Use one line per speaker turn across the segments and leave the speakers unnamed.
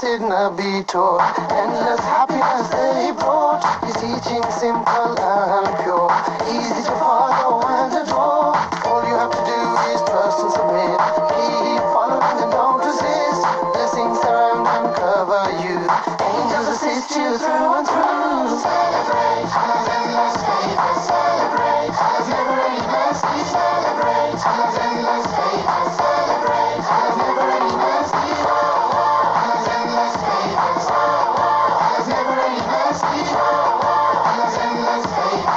blessed Nabi taught. Endless happiness that he brought. His teaching simple and pure. Easy to follow and adore. All you have to do is trust and submit. Keep following and don't resist. Blessings surround and cover you. Angels assist you through and through. Celebrate Allah's endless favor. Celebrate Allah's never-ending mercy. Celebrate Allah's endless favor. Celebrate Allah's never-ending mercy. Allah's endless favor. Allah's never-ending mercy. Allah's endless favor.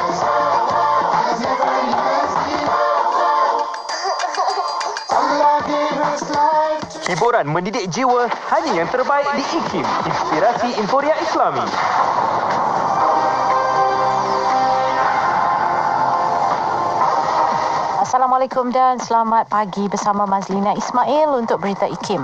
Allah's never-ending mercy. Allah gave us life to...
Hiburan mendidik jiwa hanya yang terbaik di IKIM, Inspirasi Inforia Islami.
Assalamualaikum dan selamat pagi bersama Mazlina Ismail untuk Berita IKIM.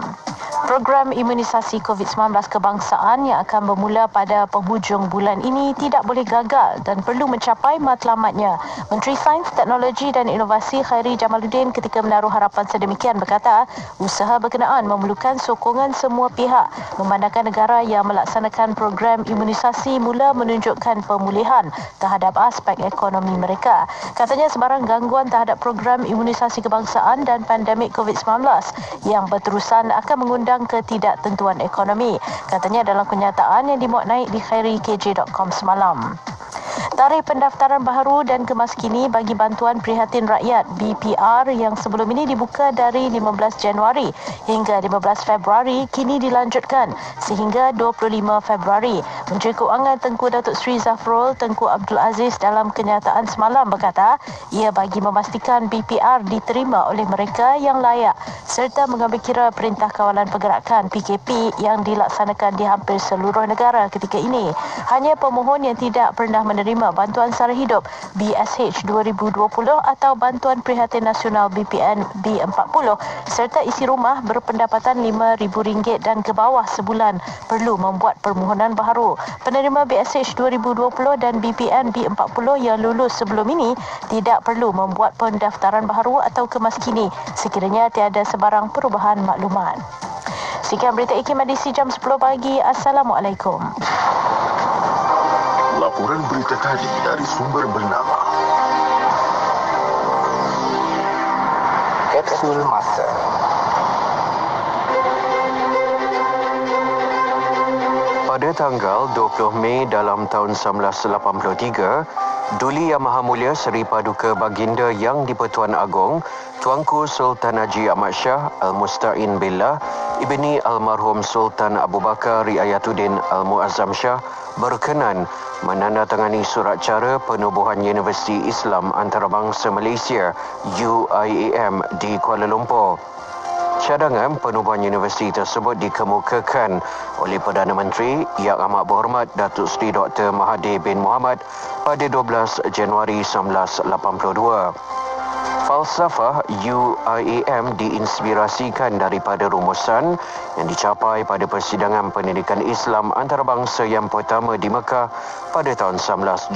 Program imunisasi COVID-19 kebangsaan yang akan bermula pada penghujung bulan ini tidak boleh gagal dan perlu mencapai matlamatnya. Menteri Sains, Teknologi dan Inovasi Khairi Jamaluddin ketika menaruh harapan sedemikian berkata, usaha berkenaan memerlukan sokongan semua pihak memandangkan negara yang melaksanakan program imunisasi mula menunjukkan pemulihan terhadap aspek ekonomi mereka. Katanya sebarang gangguan terhadap program imunisasi kebangsaan dan pandemik COVID-19 yang berterusan akan mengundang ketidaktentuan ekonomi. Katanya dalam kenyataan yang dimuat naik di khairikj.com semalam. Tarikh pendaftaran baharu dan kemaskini bagi bantuan prihatin rakyat BPR yang sebelum ini dibuka dari 15 Januari hingga 15 Februari kini dilanjutkan sehingga 25 Februari. Menteri Keuangan Tengku Datuk Seri Zafrul Tengku Abdul Aziz dalam kenyataan semalam berkata, ia bagi memastikan BPR diterima oleh mereka yang layak serta mengambil kira Perintah Kawalan Pergerakan PKP yang dilaksanakan di hampir seluruh negara ketika ini. Hanya pemohon yang tidak pernah menerima bantuan sara hidup BSH 2020 atau bantuan prihatin nasional BPN B40 serta isi rumah berpendapatan RM5,000 dan ke bawah sebulan perlu membuat permohonan baharu. Penerima BSH 2020 dan BPN B40 yang lulus sebelum ini tidak perlu membuat pendaftaran baharu atau kemaskini sekiranya tiada sebarang perubahan maklumat. Sekian berita IKIM edisi jam 10 pagi. Assalamualaikum.
Laporan berita tadi dari sumber bernama
Kapsul Masa.
Pada tanggal 20 Mei dalam tahun 1983, Duli Yang Maha Mulia Seri Paduka Baginda Yang di-Pertuan Agong, Tuanku Sultan Haji Ahmad Shah Al-Musta'in Billah, Ibni Almarhum Sultan Abu Bakar Riayatuddin Al-Muazzam Shah berkenan menandatangani surat cara penubuhan Universiti Islam Antarabangsa Malaysia UIAM di Kuala Lumpur. Cadangan penubuhan universiti tersebut dikemukakan oleh Perdana Menteri Yang Amat Berhormat Datuk Seri Dr. Mahathir bin Mohamad pada 12 Januari 1982. Falsafah UIAM diinspirasikan daripada rumusan yang dicapai pada persidangan pendidikan Islam antarabangsa yang pertama di Mekah pada tahun 1977.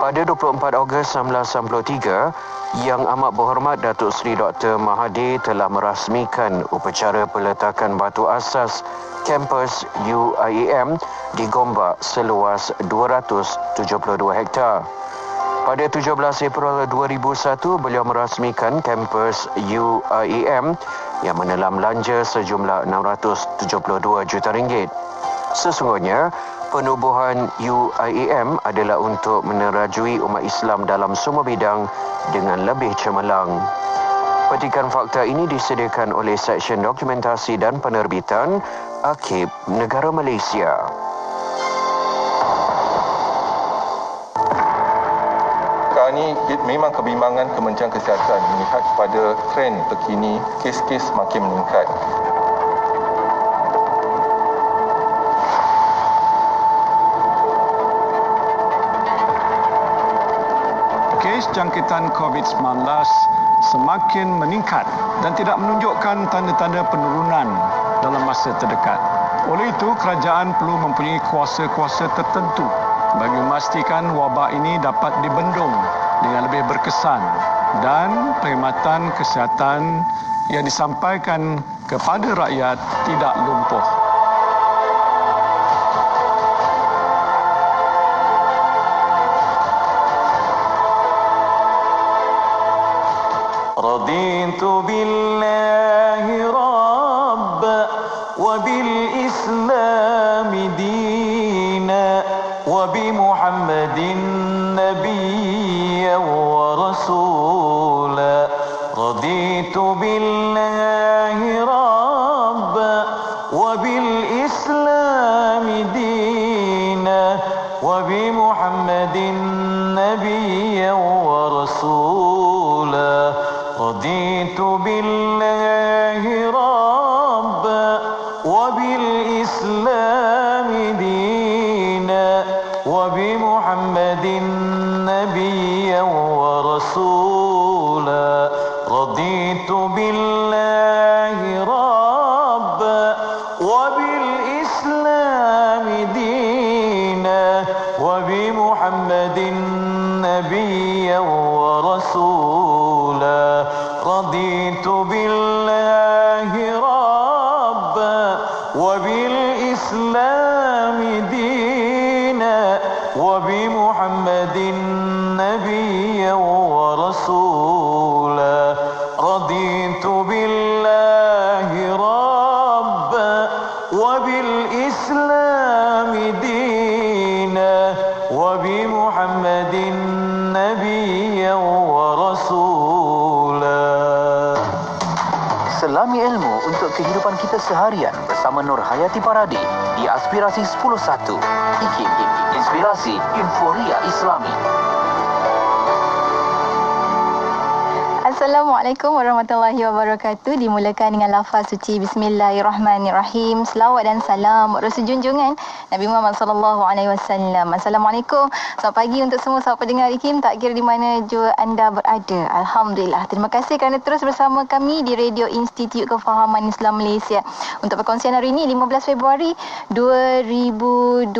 Pada 24 Ogos 1993, Yang Amat Berhormat Datuk Seri Dr. Mahathir telah merasmikan upacara peletakan batu asas kampus UIAM di Gombak seluas 272 hektar. Pada 17 April 2001, beliau merasmikan kampus UIAM yang menelan belanja sejumlah RM672 juta. Sesungguhnya, penubuhan UIAM adalah untuk menerajui umat Islam dalam semua bidang dengan lebih cemerlang. Petikan fakta ini disediakan oleh Seksyen Dokumentasi dan Penerbitan Arkib Negara Malaysia.
Ini memang kebimbangan Kementerian Kesihatan melihat pada trend terkini kes-kes makin meningkat.
Kes jangkitan COVID-19 semakin meningkat dan tidak menunjukkan tanda-tanda penurunan dalam masa terdekat. Oleh itu, kerajaan perlu mempunyai kuasa-kuasa tertentu bagi memastikan wabak ini dapat dibendung dengan lebih berkesan dan perkhidmatan kesihatan yang disampaikan kepada rakyat tidak lumpuh.
رضيت بالله ربا وبالإسلام دينا وبمحمد نبيا ورسولا رضيت بالله ربا وبالإسلام دينا وبمحمد نبيا ورسولا رضيت بالله ربا وبالإسلام دينا وبمحمد نبيا ورسولا رضيت بالله ربا وبالإسلام دينا وبمحمد نبيا ورسولا رضيت بالله ربا وبالإسلام دينا وبمحمد نبيا ورسولا رضيت بالله ربا وبالإسلام دينا وبمحمد نبيا ورسولا.
Selami ilmu untuk kehidupan kita seharian bersama Nur Hayati Paradi di Aspirasi 10.1. IKIM, Inspirasi Inforia Islami.
Assalamualaikum warahmatullahi wabarakatuh. Dimulakan dengan lafaz suci Bismillahirrahmanirrahim. Selawat dan salam Rasul junjungan Nabi Muhammad sallallahu alaihi wasallam. Assalamualaikum. Selamat pagi untuk semua sahabat pendengar IKIM, tak kira di mana jua anda berada. Alhamdulillah. Terima kasih kerana terus bersama kami di Radio Institut Kefahaman Islam Malaysia. Untuk perkongsian hari ini 15 Februari 2021.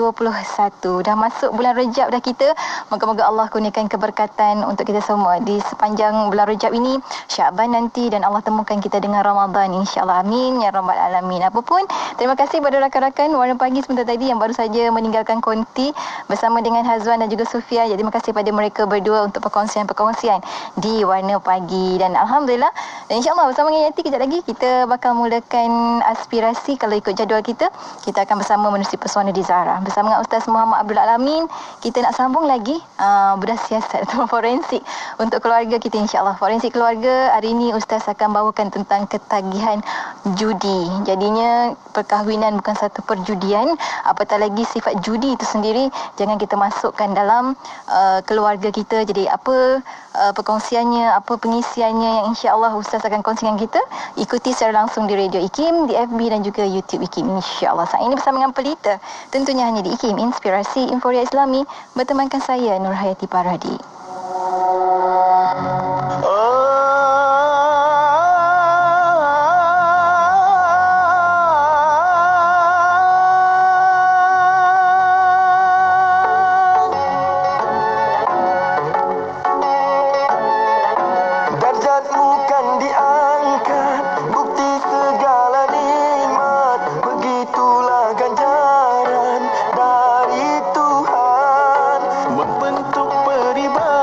Dah masuk bulan Rejab dah kita. Moga-moga Allah kurniakan keberkatan untuk kita semua di sepanjang bulan Rejab ini, Syaban nanti, dan Allah temukan kita dengan Ramadan, insya-Allah. Amin ya rabbal alamin. Apapun, terima kasih kepada rakan-rakan Warna Pagi sebentar tadi yang baru saja meninggalkan konti bersama dengan Hazwan dan juga Sufia. Jadi terima kasih pada mereka berdua untuk perkongsian-perkongsian di Warna Pagi. Dan alhamdulillah, dan insya-Allah bersama dengan Yati kejap lagi kita bakal mulakan aspirasi. Kalau ikut jadual kita akan bersama menerusi Pesona di Zahra bersama dengan Ustaz Muhammad Abdul Alamin. Kita nak sambung lagi bedah siasat atau forensik untuk keluarga kita, insya-Allah. Forensik keluarga, hari ini Ustaz akan bawakan tentang ketagihan judi. Jadinya perkahwinan bukan satu perjudian, apatah lagi sifat judi itu sendiri jangan kita masukkan dalam keluarga kita. Jadi apa perkongsiannya, apa pengisiannya yang insya-Allah Ustaz akan kongsikan kita, ikuti secara langsung di Radio IKIM, di FB dan juga YouTube IKIM, insya-Allah. Saat ini bersama dengan pelita, tentunya hanya di IKIM, Inspirasi Inforia Islami, bertemankan saya Nur Hayati Paradi.
Membentuk peribadi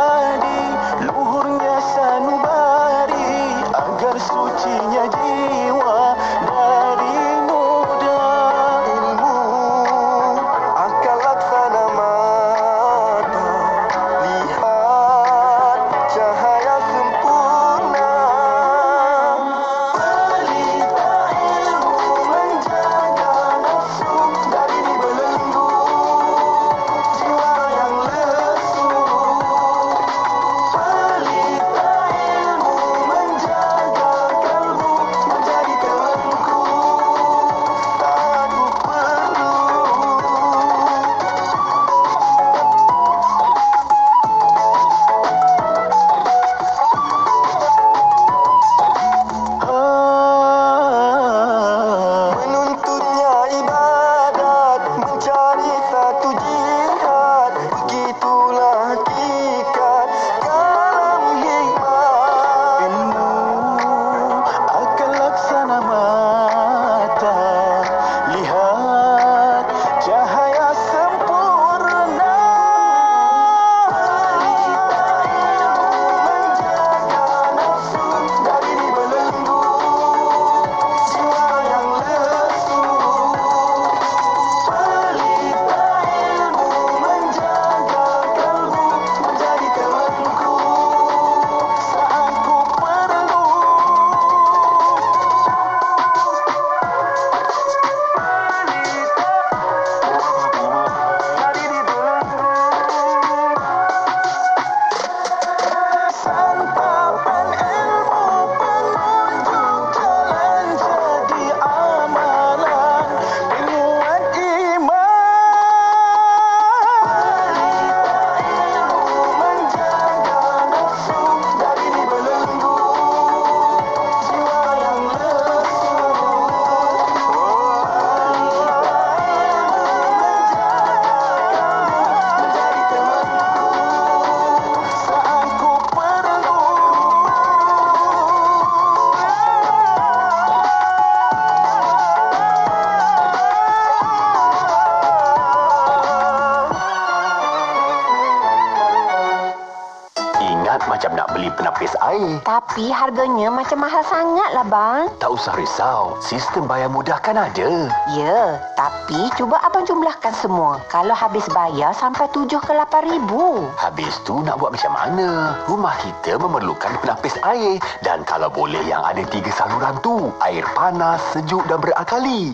macam nak beli penapis air.
Tapi harganya macam mahal sangat lah bang.
Tak usah risau, sistem bayar mudah kan ada.
Ya, tapi cuba abang jumlahkan semua. Kalau habis bayar sampai 7 ke 8 ribu.
Habis tu nak buat macam mana? Rumah kita memerlukan penapis air. Dan kalau boleh yang ada 3 saluran tu. Air panas, sejuk dan berakali.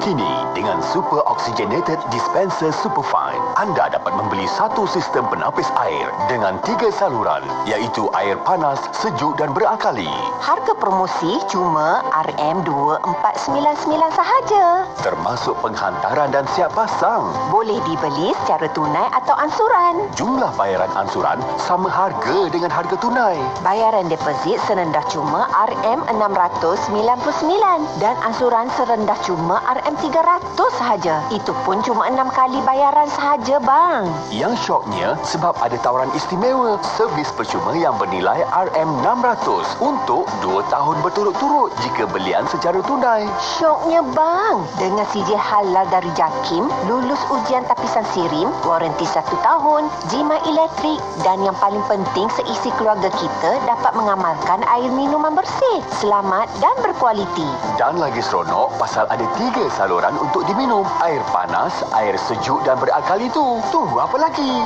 Kini, dengan Super Oxygenated Dispenser Superfine, anda dapat membeli satu sistem penapis air dengan 3 saluran, iaitu air panas, sejuk dan berakali.
Harga promosi cuma RM2499 sahaja.
Termasuk penghantaran dan siap pasang.
Boleh dibeli secara tunai atau ansuran.
Jumlah bayaran ansuran sama harga dengan harga tunai.
Bayaran deposit serendah cuma RM699 dan ansuran serendah cuma RM300 sahaja. Itu pun cuma 6 kali bayaran sahaja bang.
Yang syoknya sebab ada tawaran istimewa, servis percuma yang bernilai RM600 untuk 2 tahun berturut-turut jika belian secara tunai.
Syoknya bang, dengan sijil halal dari JAKIM, lulus ujian tapisan sirim, waranti 1 tahun, jimat elektrik dan yang paling penting seisi keluarga kita dapat mengamalkan air minuman bersih, selamat dan berkualiti.
Dan lagi seronok pasal ada 3 saluran untuk diminum. Air panas, air sejuk dan berakali tu. Tunggu apa lagi?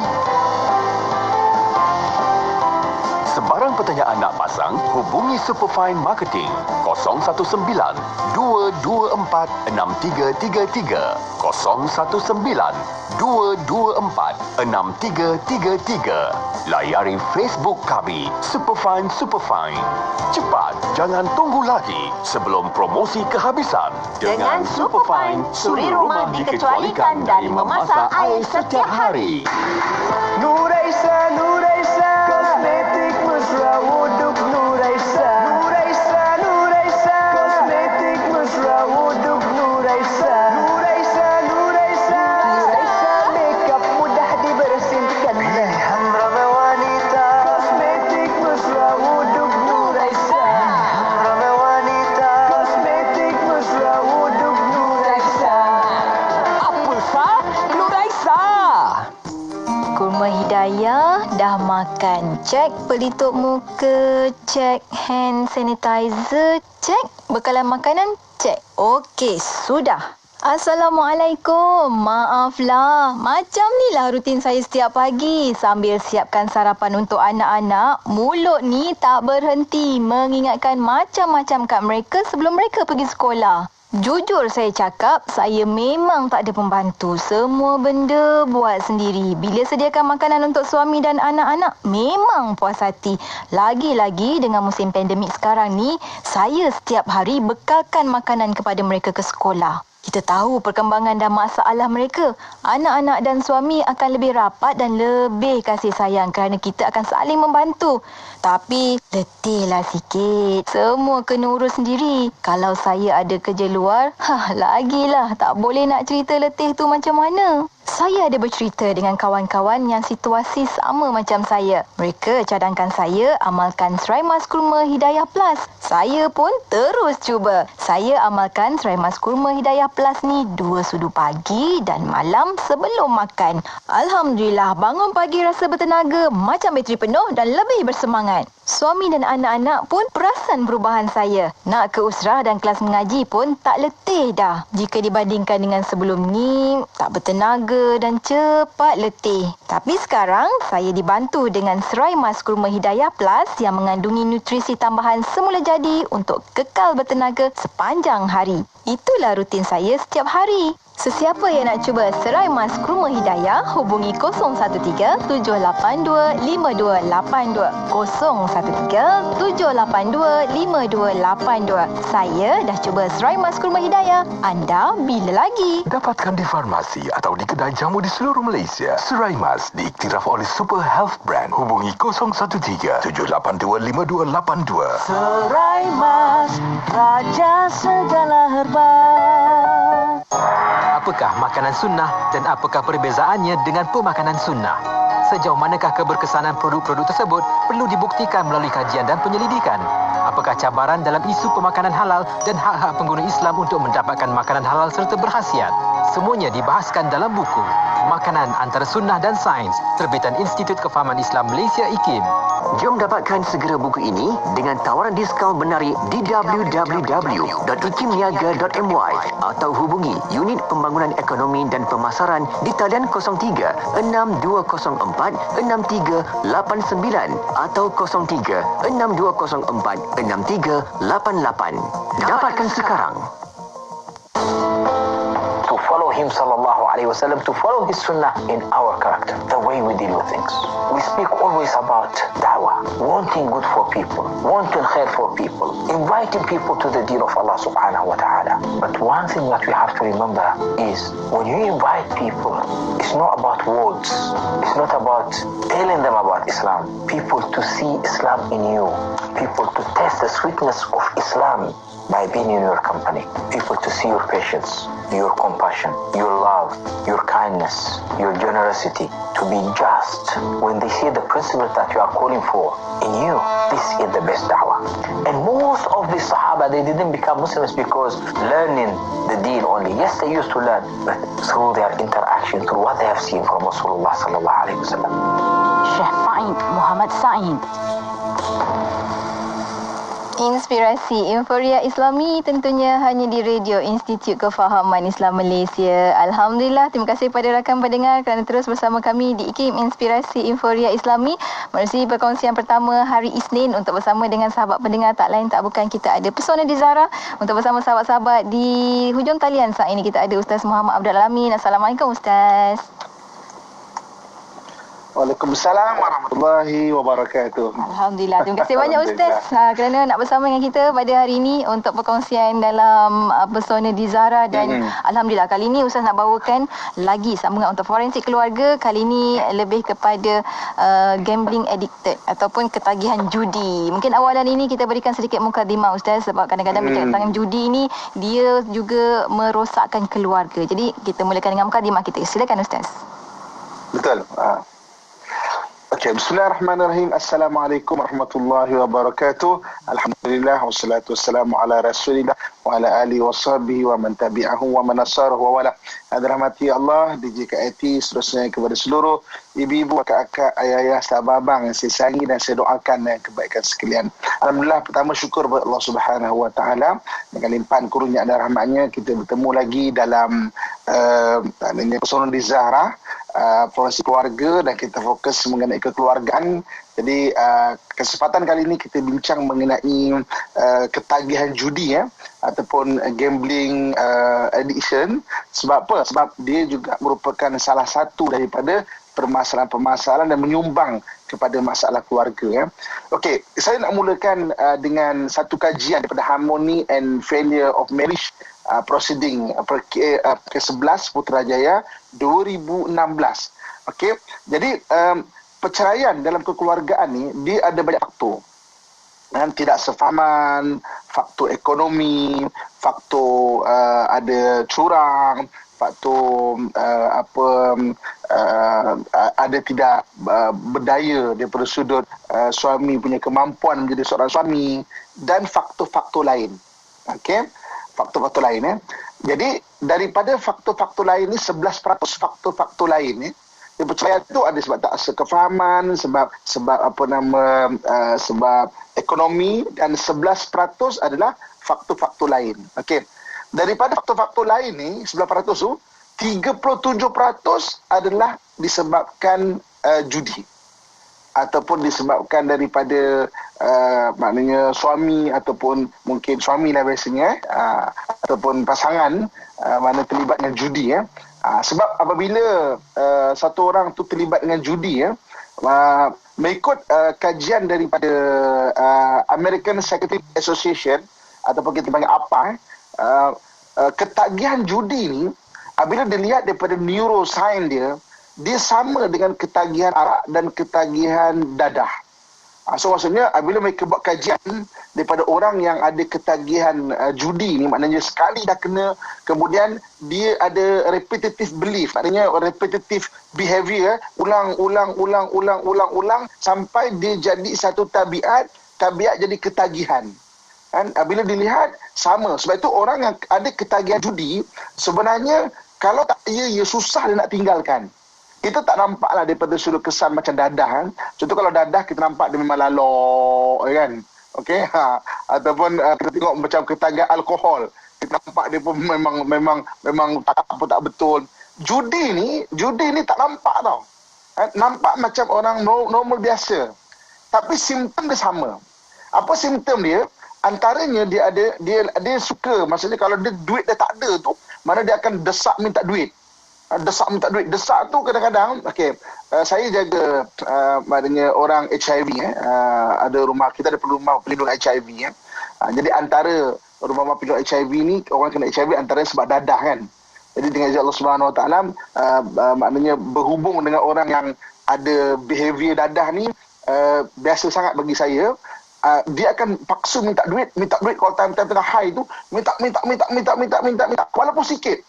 Sebarang pertanyaan nak pasang, hubungi Superfine Marketing 019-224-6333. 019-224-6333. Layari Facebook kami, Superfine. Cepat, jangan tunggu lagi sebelum promosi kehabisan.
Dengan Superfine, suri rumah dikecualikan dari memasak air setiap hari.
Nuraisa, Nuraisa, kosmetik mesra wuduk Nuraisa. Nuraisa, Nuraisa, kosmetik mesra wuduk Nuraisa. Nuraisa, Nuraisa, Nuraisa, makeup mudah dibersihkan. Pilihan ramai wanita, kosmetik mesra wuduk Nuraisa. Ramai wanita, kosmetik mesra wuduk Nuraisa.
Apa sah? Nuraisa.
Kurma Hidayah dah makan. Cek pelitup muka, cek hand sanitizer, cek bekalan makanan, cek. Okey, sudah. Assalamualaikum. Maaflah. Macam ni lah rutin saya setiap pagi. Sambil siapkan sarapan untuk anak-anak, mulut ni tak berhenti mengingatkan macam-macam kat mereka sebelum mereka pergi sekolah. Jujur saya cakap, saya memang tak ada pembantu. Semua benda buat sendiri. Bila sediakan makanan untuk suami dan anak-anak, memang puas hati. Lagi-lagi dengan musim pandemik sekarang ni, saya setiap hari bekalkan makanan kepada mereka ke sekolah. Kita tahu perkembangan dan masalah mereka. Anak-anak dan suami akan lebih rapat dan lebih kasih sayang kerana kita akan saling membantu. Tapi letihlah sikit. Semua kena urus sendiri. Kalau saya ada kerja luar, lagilah tak boleh nak cerita letih tu macam mana. Saya ada bercerita dengan kawan-kawan yang situasi sama macam saya. Mereka cadangkan saya amalkan Serai Mas Kurma Hidayah Plus. Saya pun terus cuba. Saya amalkan Serai Mas Kurma Hidayah Plus ni 2 sudu pagi dan malam sebelum makan. Alhamdulillah, bangun pagi rasa bertenaga, macam bateri penuh dan lebih bersemangat. Suami dan anak-anak pun perasan perubahan saya. Nak ke usrah dan kelas mengaji pun tak letih dah. Jika dibandingkan dengan sebelum ni, tak bertenaga dan cepat letih. Tapi sekarang, saya dibantu dengan Serai Mas Kurma Hidayah Plus yang mengandungi nutrisi tambahan semula jadi untuk kekal bertenaga sepanjang hari. Itulah rutin saya setiap hari. Sesiapa yang nak cuba Serai Mas Kurma Hidayah, hubungi 013-782-5282. 013-782-5282. Saya dah cuba Serai Mas Kurma Hidayah. Anda bila lagi?
Dapatkan di farmasi atau di kedai jamu di seluruh Malaysia. Serai Mas diiktiraf oleh Super Health Brand. Hubungi 013-782-5282.
Serai Mas, raja segala herba.
Apakah makanan sunnah dan apakah perbezaannya dengan pemakanan sunnah?
Sejauh manakah keberkesanan produk-produk tersebut perlu dibuktikan melalui kajian dan penyelidikan. Apakah cabaran dalam isu pemakanan halal dan hak-hak pengguna Islam untuk mendapatkan makanan halal serta berkhasiat. Semuanya dibahaskan dalam buku Makanan Antara Sunnah dan Sains, terbitan Institut Kefahaman Islam Malaysia IKIM.
Jom dapatkan segera buku ini dengan tawaran diskaun menarik di www.ikimniaga.my atau hubungi Unit Pembangunan Ekonomi dan Pemasaran di talian 03 6204 6389 atau 03 6204 6388. Dapatkan sekarang.
To follow him sallallahu alaihi wasallam, to follow his sunnah in our character, the way we deal with things. We speak always about da'wah, wanting good for people, wanting khair for people, inviting people to the deen of Allah subhanahu wa ta'ala. But one thing that we have to remember is when you invite people, it's not about words, it's not about telling them about Islam. People to see Islam in you, people to taste the sweetness of Islam by being in your company. People to see your patience, your compassion, your love, your kindness, your generosity, to be just. When they see the principle that you are calling for in you, this is the best da'wah. And most of the Sahaba, they didn't become Muslims because learning the deen only. Yes, they used to learn, but through their interaction, through what they have seen from Rasulullah sallallahu alaihi wasallam.
Syekh Fa'id Muhammad Sa'id.
Inspirasi Inforia Islami tentunya hanya di Radio Institut Kefahaman Islam Malaysia. Alhamdulillah, terima kasih kepada rakan pendengar kerana terus bersama kami di IKIM Inspirasi Inforia Islami. Menerusi perkongsian pertama hari Isnin untuk bersama dengan sahabat pendengar, tak lain tak bukan kita ada Pesona di Zahra. Untuk bersama sahabat-sahabat di hujung talian saat ini kita ada Ustaz Muhammad Abdul Alamin. Assalamualaikum Ustaz.
Waalaikumsalam warahmatullahi wabarakatuh.
Alhamdulillah. Terima kasih banyak Ustaz kerana nak bersama dengan kita pada hari ini untuk perkongsian dalam Pesona di Zahra. Dan Alhamdulillah kali ini Ustaz nak bawakan lagi sambungan untuk forensik keluarga. Kali ini lebih kepada gambling addicted ataupun ketagihan judi. Mungkin awalan ini kita berikan sedikit mukadimah Ustaz, sebab kadang-kadang bincang tentang judi ini dia juga merosakkan keluarga. Jadi kita mulakan dengan mukadimah kita. Silakan Ustaz.
Betul. Okey, bismillahirrahmanirrahim. Assalamualaikum warahmatullahi wabarakatuh. Alhamdulillah wassalatu wassalamu ala Rasulillah wa ala alihi washabbihi wa man tabi'ahu wa man nasarahu wa wala. Rahmati Allah DJKIT seterusnya kepada seluruh ibu-ibu, kakak-kakak, ayah-ayah, sahabat abang yang saya sayangi dan saya doakan kebaikan sekalian. Alhamdulillah, pertama syukur kepada Allah Subhanahu wa taala dengan limpahan kurnia dan rahmatnya kita bertemu lagi dalam Pesona di Zahra, forensik keluarga, dan kita fokus mengenai kekeluargaan. Jadi kesempatan kali ini kita bincang mengenai ketagihan judi ataupun gambling addiction. Sebab apa? Sebab dia juga merupakan salah satu daripada permasalahan-permasalahan dan menyumbang kepada masalah keluarga. Okey, saya nak mulakan dengan satu kajian daripada Harmony and Failure of Marriage Proceeding ke-11 Putrajaya 2016. Okey, jadi perceraian dalam kekeluargaan ni dia ada banyak faktor. Tidak sefahaman, faktor ekonomi, faktor ada curang, faktor ada tidak berdaya daripada sudut suami punya kemampuan menjadi seorang suami, dan faktor-faktor lain. Okey, faktor-faktor lain Jadi daripada faktor-faktor lain ni 11% faktor-faktor lain ni perceraian tu ada sebab tak sekefahaman, sebab sebab ekonomi, dan 11% adalah faktor-faktor lain. Okey. Daripada faktor-faktor lain ni 11% tu 37% adalah disebabkan judi ataupun disebabkan daripada maknanya suami ataupun mungkin suami lah biasanya ataupun pasangan mana terlibat dengan judi sebab apabila satu orang tu terlibat dengan judi mengikut kajian daripada American Psychiatric Association ataupun kita panggil APA, ketagihan judi ni apabila dilihat daripada neuroscience dia sama dengan ketagihan arak dan ketagihan dadah. So maksudnya bila mereka buat kajian daripada orang yang ada ketagihan judi ni, maknanya sekali dah kena, kemudian dia ada repetitive belief, maknanya repetitive behavior, ulang sampai dia jadi satu tabiat jadi ketagihan. Kan? Bila dilihat sama. Sebab itu orang yang ada ketagihan judi sebenarnya kalau tak ia susah dia nak tinggalkan. Kita tak nampaklah daripada sudut kesan macam dadah kan. Contoh kalau dadah kita nampak dia memang lalok kan. Okey, ataupun kita tengok macam ketagihan alkohol. Kita nampak dia pun memang tak betul. Judi ni tak nampak tau. Nampak macam orang normal biasa. Tapi simptom dia sama. Apa simptom dia? Antaranya dia suka, maksudnya kalau dia duit dia tak ada tu, mana dia akan desak minta duit. Desak tu kadang-kadang, saya jaga maknanya orang HIV ada rumah, kita ada rumah pelindung HIV jadi antara rumah pelindung HIV ni, orang kena HIV antara sebab dadah kan. Jadi dengan izin Allah Subhanahu Wa Taala maknanya berhubung dengan orang yang ada behavior dadah ni biasa sangat bagi saya. Dia akan paksa minta duit kalau time-time tengah high tu, minta walaupun sikit.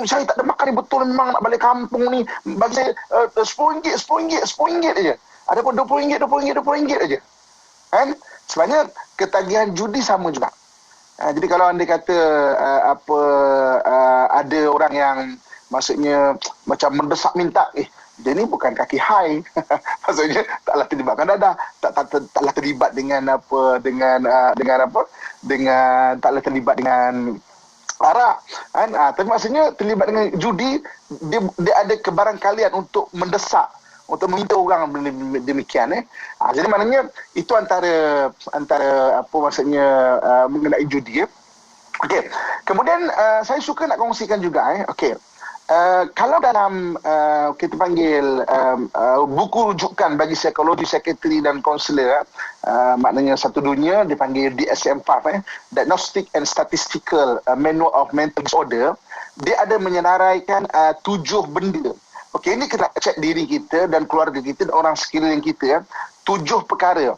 Saya tak ada makan ni, betul memang nak balik kampung ni, bagi saya RM10 aja. Ada pun RM20 aja. Kan? Sebenarnya ketagihan judi sama juga. Jadi kalau anda kata ada orang yang maksudnya macam mendesak minta, dia ni bukan kaki high. Maksudnya taklah terlibatkan dadah, taklah terlibat taklah terlibat dengan arak kan. Tapi maksudnya terlibat dengan judi, dia ada kebarangkalian untuk mendesak, untuk meminta orang demikian jadi maknanya itu antara apa maksudnya mengenai judi Okey. Kemudian saya suka nak kongsikan juga kalau dalam kita panggil buku rujukan bagi psikologi, psikiatri dan kaunselor, maknanya satu dunia dipanggil DSM-5, Diagnostic and Statistical Manual of Mental Disorder, dia ada menyenaraikan 7 benda. Okey, ini kita cek diri kita dan keluarga kita dan orang sekeliling kita 7 perkara.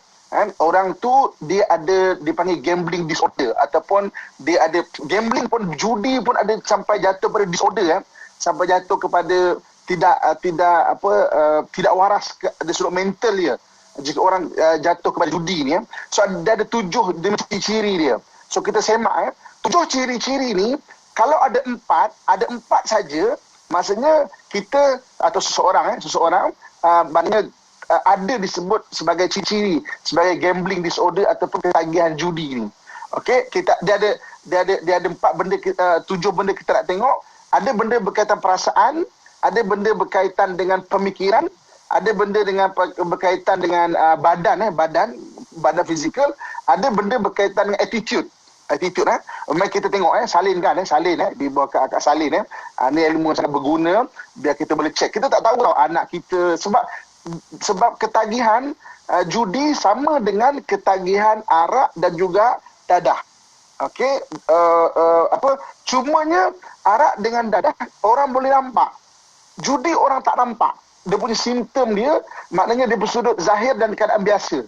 Orang tu dia dipanggil gambling disorder, ataupun dia ada gambling pun, judi pun ada sampai jatuh pada disorder sampai jatuh kepada tidak waras dari sudut mental dia jika orang jatuh kepada judi ni So dia ada 7 ciri dia. So kita semak 7 ciri-ciri ni, kalau ada 4 saja, maksudnya kita atau seseorang maknanya ada disebut sebagai ciri-ciri sebagai gambling disorder ataupun ketagihan judi ni. Okey, dia ada 7 benda kita nak tengok. Ada benda berkaitan perasaan, ada benda berkaitan dengan pemikiran, ada benda berkaitan dengan badan fizikal, ada benda berkaitan dengan attitude. Memang kita tengok salin di bawah akak salin ni ilmu sangat berguna biar kita boleh cek. Kita tak tahu tau anak kita, sebab ketagihan judi sama dengan ketagihan arak dan juga dadah. Okey, cumanya arak dengan dadah orang boleh nampak. Judi orang tak nampak. Dia punya simptom dia, maknanya dia bersudut zahir dan keadaan biasa.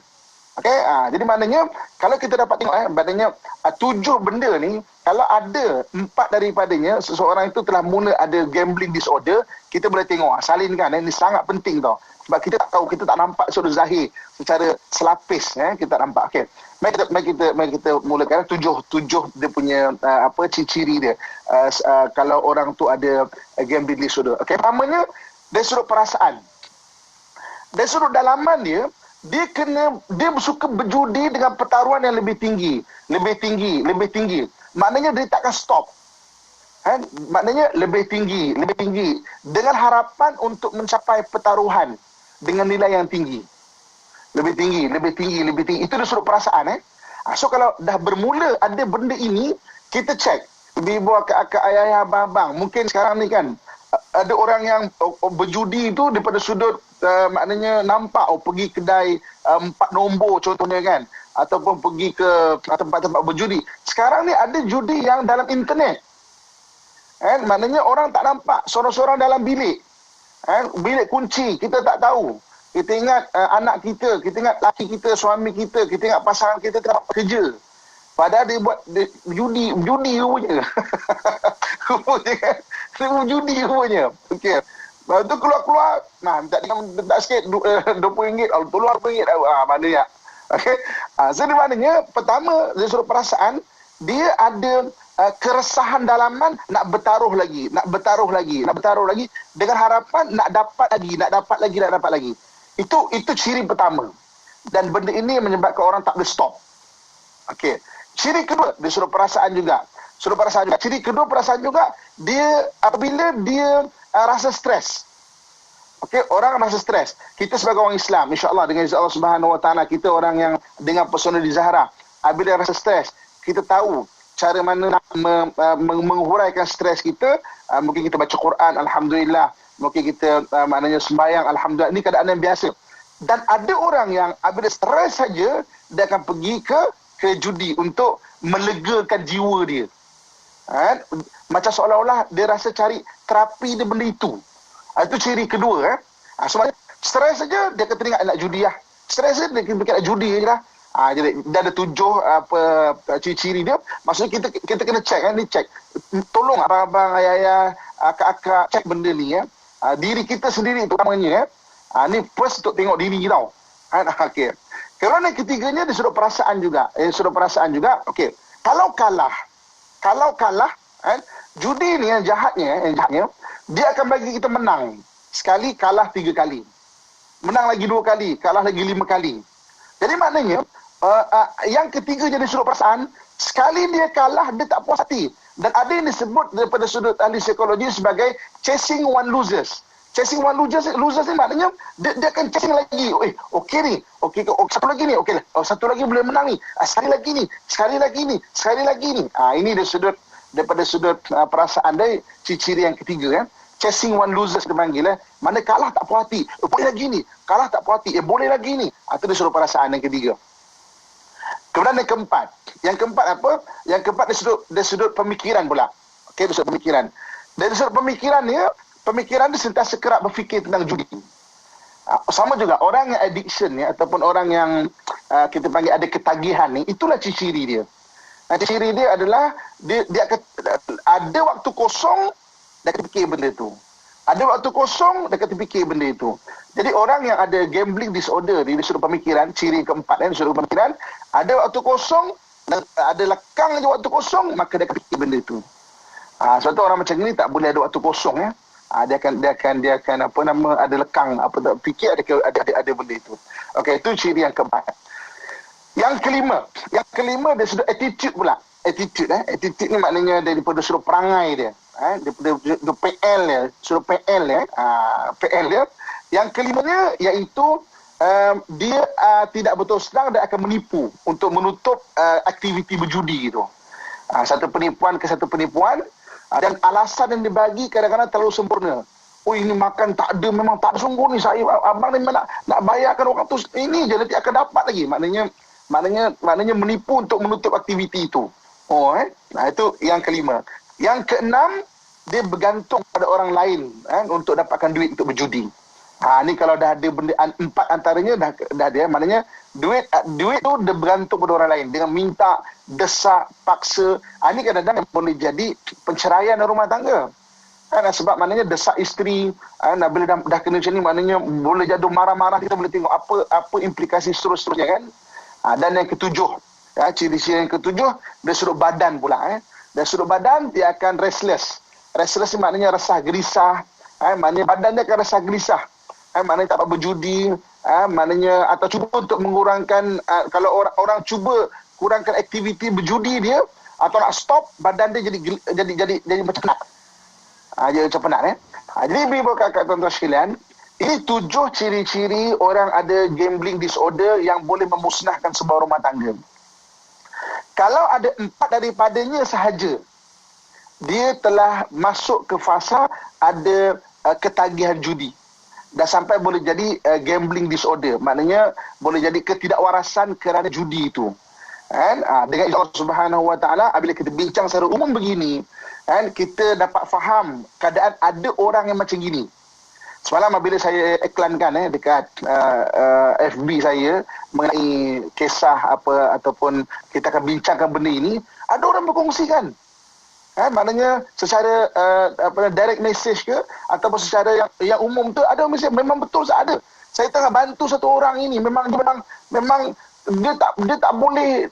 Okey, jadi maknanya kalau kita dapat tengok maknanya 7 benda ni, kalau ada 4 daripadanya seseorang itu telah mula ada gambling disorder, kita boleh tengok salinkan. Ini sangat penting tau. Sebab kita tak tahu, kita tak nampak sudut zahir secara selapis kita tak nampak. Okey. Mari kita mulakan 7 dia punya ciri-ciri dia. Kalau orang tu ada gambling disorder. Okey, pertamanya dari sudut perasaan. Dari sudut dalaman dia suka berjudi dengan pertaruhan yang lebih tinggi. Maknanya dia takkan stop. Maknanya lebih tinggi dengan harapan untuk mencapai pertaruhan dengan nilai yang tinggi. Lebih tinggi. Itu dari sudut perasaan. So kalau dah bermula ada benda ini, kita cek. Ibu, kakak, ayah, abang. Mungkin sekarang ni kan ada orang yang berjudi itu daripada sudut maknanya nampak pergi kedai 4 nombor contohnya kan, ataupun pergi ke tempat-tempat berjudi. Sekarang ni ada judi yang dalam internet. Maknanya orang tak nampak, seorang-seorang dalam bilik. Bilik kunci, kita tak tahu. kita ingat anak kita ingat laki kita, suami kita ingat pasangan kita tengah kerja. Padahal dia buat judi rupanya. Judi rupanya. Okey. Lepas tu keluar, tak sikit RM20, tolong RM20. Mana ya? Okey. So, di maknanya, pertama, dari sudut perasaan, dia ada keresahan dalaman nak bertaruh lagi dengan harapan nak dapat lagi. Itu ciri pertama. Dan benda ini menyebabkan orang tak boleh stop. Okey. Ciri kedua, dari sudut perasaan juga. Ciri kedua perasaan juga, dia apabila dia rasa stres. Okey, orang rasa stres. Kita sebagai orang Islam, insya-Allah dengan izin Allah Subhanahu Wa Taala, kita orang yang dengan pesona di Zahra, apabila rasa stres, kita tahu cara mana nak menghuraikan stres kita. Mungkin kita baca Quran, alhamdulillah. Mungkin kita maknanya sembahyang, alhamdulillah. Ini keadaan yang biasa. Dan ada orang yang apabila stres saja, dia akan pergi ke judi untuk melegakan jiwa dia. Macam seolah-olah dia rasa cari terapi dia benda itu. Itu ciri kedua. Sebenarnya stres saja dia akan teringat nak judi lah. Stres saja dia nak judi je lah. Jadi dia ada 7 ciri-ciri dia. Maksudnya kita kena check ni check. Tolong abang-abang, ayah-ayah, akak-akak check benda ni diri kita sendiri terutamanya ni first untuk tengok diri tau. Okey. Kerana ketiganya di sudut perasaan juga. Okey. Kalau kalah judi ni yang jahatnya dia akan bagi kita menang sekali, kalah 3 kali. Menang lagi 2 kali, kalah lagi 5 kali. Jadi maknanya yang ketiga jadi sudut perasaan, sekali dia kalah dia tak puas hati. Dan ada yang disebut daripada sudut ahli psikologi sebagai chasing one losers. Chasing one losers ni maknanya dia akan chasing lagi. Okey ni. Okey, satu lagi ni. Okey lah. Satu lagi boleh menang ni. Sekali lagi ni. Ini daripada sudut perasaan dia, ciri-ciri yang ketiga. Chasing one losers dipanggil. Mana kalah tak puas hati. Boleh lagi ni. Kalah tak puas hati. Boleh lagi ni. Itu dia sudut perasaan yang ketiga. Kemudian yang keempat apa? Yang keempat dari sudut pemikiran pula. Okey, dari sudut pemikiran. Dari sudut pemikiran dia sentiasa kerap berfikir tentang judi. Sama juga orang yang addiction ataupun orang yang kita panggil ada ketagihan ni, itulah ciri dia. Ciri dia adalah dia akan ada waktu kosong dia akan fikir benda tu. Ada waktu kosong dia akan fikir benda itu. Jadi orang yang ada gambling disorder di sudut pemikiran, ciri keempat di sudut pemikiran, ada waktu kosong dan ada lekang je waktu kosong, maka dia akan fikir benda itu. Sebab tu orang macam ni tak boleh ada waktu kosong dia akan ada lekang fikir ada benda itu. Okey, itu ciri yang keempat. Yang kelima dari sudut attitude pula. Attitude ni maknanya daripada sudut perangai dia. Daripada sudut PL dia, sudut PL dia. Yang kelimanya iaitu dia tidak betul senang dan akan menipu untuk menutup aktiviti berjudi itu. Satu penipuan ke satu penipuan. Dan alasan yang dibagi kadang-kadang terlalu sempurna. Ini makan tak ada, memang tak sungguh ni. Abang ni nak bayarkan orang tu. Ini je nanti akan dapat lagi. Maknanya menipu untuk menutup aktiviti itu. Itu yang kelima. Yang keenam, dia bergantung pada orang lain untuk dapatkan duit untuk berjudi. Ni kalau dah ada benda empat antaranya dah ada. Maknanya duit tu dia bergantung pada orang lain dengan minta, desak, paksa. Ini kadang-kadang boleh jadi penceraian dalam rumah tangga. Sebab maknanya desak isteri, bila dah kena macam ni maknanya boleh jatuh marah-marah. Kita boleh tengok apa implikasi seterusnya kan. Dan yang ketujuh, ciri-ciri yang ketujuh, dari sudut badan pula. Dari sudut badan dia akan restless. Restless ni maknanya resah gelisah. Maknanya badan dia akan resah gelisah. Maknanya tak dapat berjudi, maknanya atau cuba untuk mengurangkan, kalau orang cuba kurangkan aktiviti berjudi dia atau nak stop, badan dia jadi macam penat. Jadi macam penat Jadi ibu kakak tuan-tuan sekalian, ini 7 ciri-ciri orang ada gambling disorder yang boleh memusnahkan sebuah rumah tangga. Kalau ada 4 daripadanya sahaja, dia telah masuk ke fasa ada ketagihan judi. Dan sampai boleh jadi gambling disorder. Maknanya boleh jadi ketidakwarasan kerana judi itu. Dengan Allah Subhanahu Wa Taala, apabila kita bincang secara umum begini, kita dapat faham keadaan ada orang yang macam gini. Semalam bila saya iklankan dekat FB saya mengenai kisah apa ataupun kita akan bincangkan benda ini, ada orang berkongsikan. Maknanya secara direct message ke ataupun secara yang umum tu ada message memang betul ada. Saya tengah bantu satu orang ini memang dia tak boleh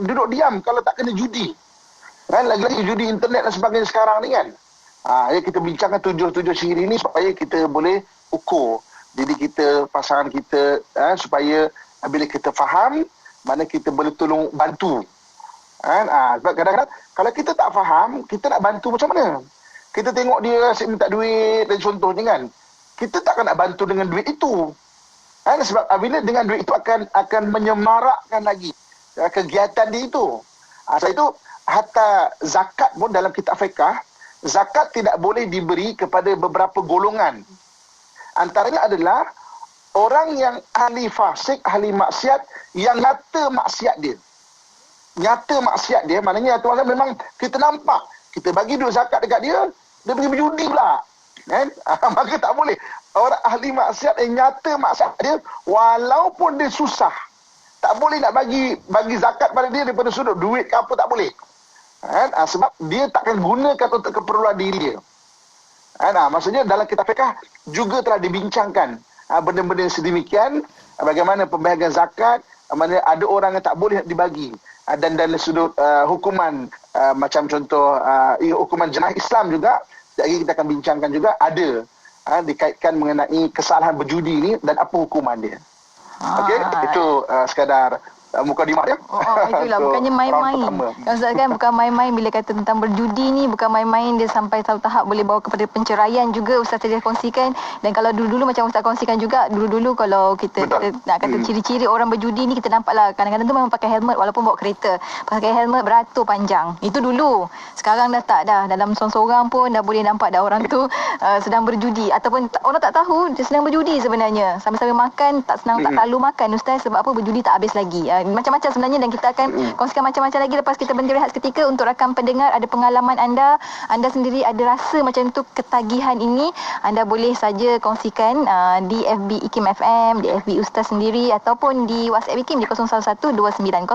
duduk diam kalau tak kena judi. Lagi-lagi judi internet dan sebagainya sekarang ni kan. Ya kita bincangkan tujuh sihir ini supaya kita boleh ukur diri kita, pasangan kita, supaya bila kita faham, mana kita boleh tolong bantu. Sebab kadang-kadang kalau kita tak faham, kita nak bantu macam mana? Kita tengok dia asyik minta duit dan contohnya kan, kita takkan nak bantu dengan duit itu. Sebab bila dengan duit itu akan menyemarakkan lagi kegiatan dia itu. Sebab itu hatta zakat pun dalam kitab fiqh, zakat tidak boleh diberi kepada beberapa golongan. Antaranya adalah orang yang ahli fasik, ahli maksiat, yang nyata maksiat dia. Nyata maksiat dia, maknanya tuan memang kita nampak, kita bagi duit zakat dekat dia, dia pergi berjudi pula. Maka tak boleh. Orang ahli maksiat yang nyata maksiat dia, walaupun dia susah, tak boleh nak bagi zakat pada dia daripada sudut duit ke apa, tak boleh. Sebab dia takkan gunakan untuk keperluan diri dia. Maksudnya dalam kitab fiqh juga telah dibincangkan benda-benda sedemikian, bagaimana pembahagian zakat, mana ada orang yang tak boleh dibagi, dan dari sudut hukuman, macam contoh hukuman jenayah Islam juga, lagi kita akan bincangkan juga ada dikaitkan mengenai kesalahan berjudi ni dan apa hukuman dia. Okey, itu sekadar mukadimah dia.
Itulah bukannya main-main. Ustaz kan bukan main-main bila kata tentang berjudi ni, bukan main-main, dia sampai satu tahap boleh bawa kepada penceraian juga Ustaz tadi kongsikan. Dan kalau dulu-dulu macam Ustaz kongsikan juga, dulu-dulu kalau kita nak kata ciri-ciri orang berjudi ni, kita nampaklah kadang-kadang tu memang pakai helmet walaupun bawa kereta. Pakai helmet beratur panjang. Itu dulu. Sekarang dah tak dah. Dalam seorang-seorang pun dah boleh nampak dah orang tu sedang berjudi, ataupun orang tak tahu dia sedang berjudi sebenarnya. Sambil-sambil makan tak selalu makan Ustaz, sebab apa? Berjudi tak habis lagi. Macam-macam sebenarnya, dan kita akan kongsikan macam-macam lagi lepas kita berhenti rehat seketika. Untuk rakan pendengar, ada pengalaman anda sendiri ada rasa macam tu, ketagihan ini, anda boleh saja kongsikan di FB IKIM FM, di FB Ustaz sendiri, ataupun di WhatsApp IKIM di 0112900404.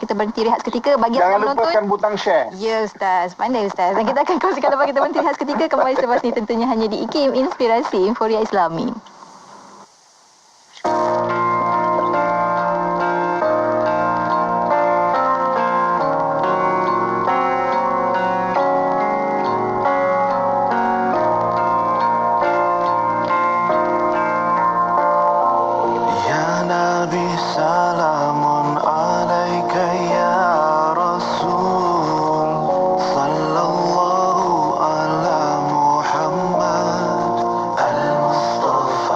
Kita berhenti rehat seketika. Bagi
jangan lupakan butang share.
Ya Ustaz, pandai Ustaz. Dan kita akan kongsikan lepas kita berhenti rehat seketika. Kembali selepas ni tentunya hanya di IKIM, Inspirasi Inforia Islami.
Mustafa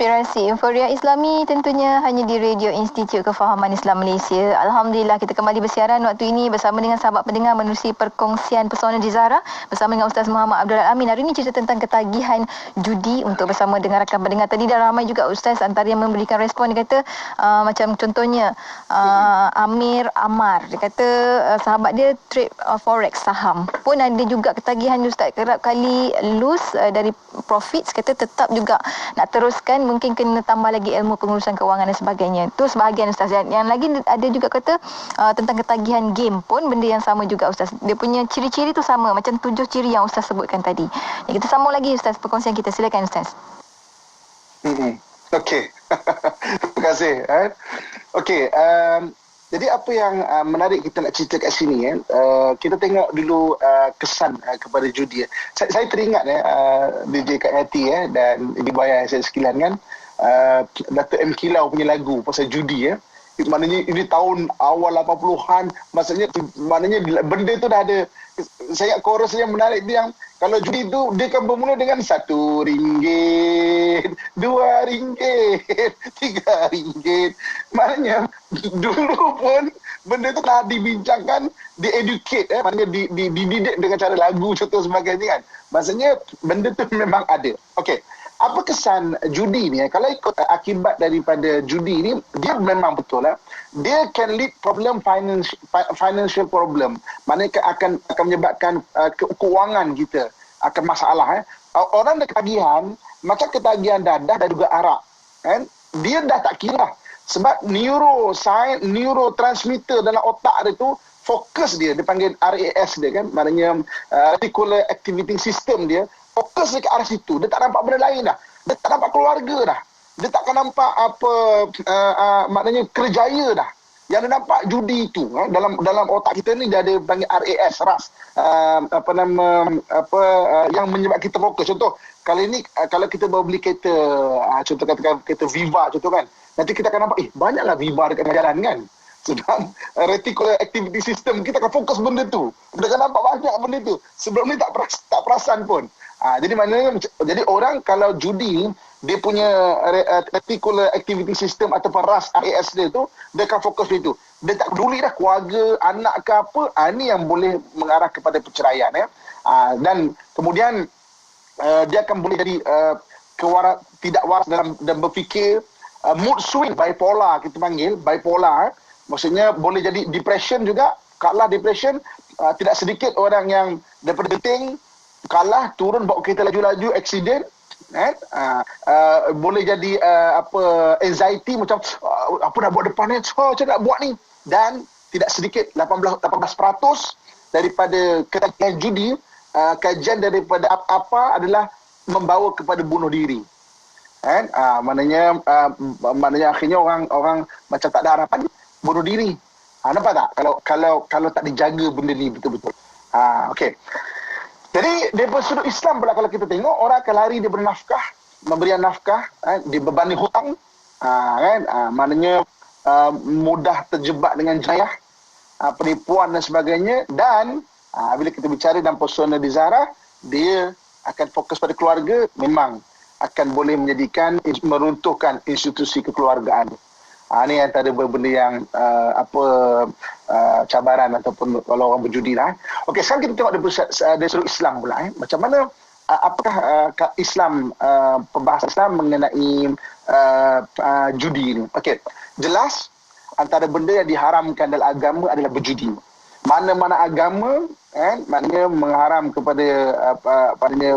Inspirasi Euforia Islami tentunya hanya di Radio Institut Kefahaman Islam Malaysia. Alhamdulillah kita kembali bersiaran waktu ini bersama dengan sahabat pendengar menerusi perkongsian pesona di Zahra bersama dengan Ustaz Muhammad Abdul Amin. Hari ini cerita tentang ketagihan judi untuk bersama dengan rakan pendengar. Tadi dah ramai juga Ustaz antara yang memberikan respon. Dia kata macam contohnya Amir Amar. Dia kata sahabat dia trade forex saham. Pun ada juga ketagihan Ustaz. Kerap kali lose dari profits. Kata tetap juga nak teruskan, mungkin kena tambah lagi ilmu pengurusan kewangan dan sebagainya. Itu sebahagian Ustaz. Yang lagi ada juga kata tentang ketagihan game pun benda yang sama juga Ustaz. Dia punya ciri-ciri tu sama macam 7 ciri yang Ustaz sebutkan tadi. Ya, kita sambung lagi Ustaz perkongsian kita. Silakan Ustaz.
Okey. Terima kasih. Okey, jadi apa yang menarik kita nak cerita kat sini kita tengok dulu kesan kepada judi. Saya teringat DJ Kak Yati dan Ibu Bayar saya sekalian kan, Dato' M. Kilau punya lagu pasal judi maknanya ini tahun awal 80-an, maknanya benda tu dah ada. Saya ingat chorus yang menarik dia yang kalau judi tu dia kan bermula dengan RM1, RM2, RM3. Maknanya dulu pun benda tu dah dibincangkan, di-educate maknanya dididik dengan cara lagu contoh sebagainya kan. Maksudnya benda tu memang ada. Okey. Apa kesan judi ni? Kalau ikut akibat daripada judi ni, dia memang betul dia can lead problem financial problem. Maknanya akan menyebabkan keuangan kita akan masalah. Orang ada ketagihan, macam ketagihan dadah dan juga arak kan, dia dah tak kira sebab neurotransmitter dalam otak dia tu fokus dia panggil RAS dia kan, maknanya reticular activating system dia fokus dia ke arah situ. Dia tak nampak benda lain dah. Dia tak nampak keluarga dah. Dia takkan nampak apa maknanya kerjaya dah. Yang dia nampak judi itu dalam otak kita ni dia ada panggil RAS yang menyebabkan kita fokus. Contoh kalau kita bawa beli kereta, contoh katakan kereta Viva contoh kan, nanti kita akan nampak banyaklah Viva dekat jalan kan. Sebab reticular activity system kita akan fokus benda tu. Kita akan nampak banyak benda tu. Sebelum ni tak perasan pun. Jadi maknanya orang kalau judi dia punya reticular activity system ataupun RAS dia tu, dia akan fokus itu. Dia tak peduli dah keluarga, anak ke apa, ini yang boleh mengarah kepada perceraian dan kemudian dia akan boleh jadi tidak waras dalam berfikir, mood swing, bipolar kita panggil, bipolar. Maksudnya boleh jadi depression juga. Kalah depression, tidak sedikit orang yang daripada genting kalah turun bawa kereta laju-laju accident boleh jadi anxiety macam apa nak buat depan ni, macam nak buat ni. Dan tidak sedikit 18% daripada ketagihan judi, kajian daripada apa adalah membawa kepada bunuh diri. Maknanya akhirnya orang macam tak ada harapan bunuh diri. Nampak tak kalau tak dijaga benda ni betul-betul. Okey. Jadi daripada sudut Islam pula kalau kita tengok, orang akan lari daripada nafkah, memberian nafkah, dibebani hutang, maknanya mudah terjebak dengan jenayah, penipuan dan sebagainya. Dan bila kita bicara dalam persona di Zahra, dia akan fokus pada keluarga, memang akan boleh meruntuhkan institusi kekeluargaan. Ini antara benda yang cabaran ataupun kalau orang berjudi lah. Okey, sekarang kita tengok dari sudut Islam pula. Macam mana, apakah Islam, perbahasan Islam mengenai judi ini? Okey, jelas antara benda yang diharamkan dalam agama adalah berjudi. Mana-mana agama maknanya mengharam kepada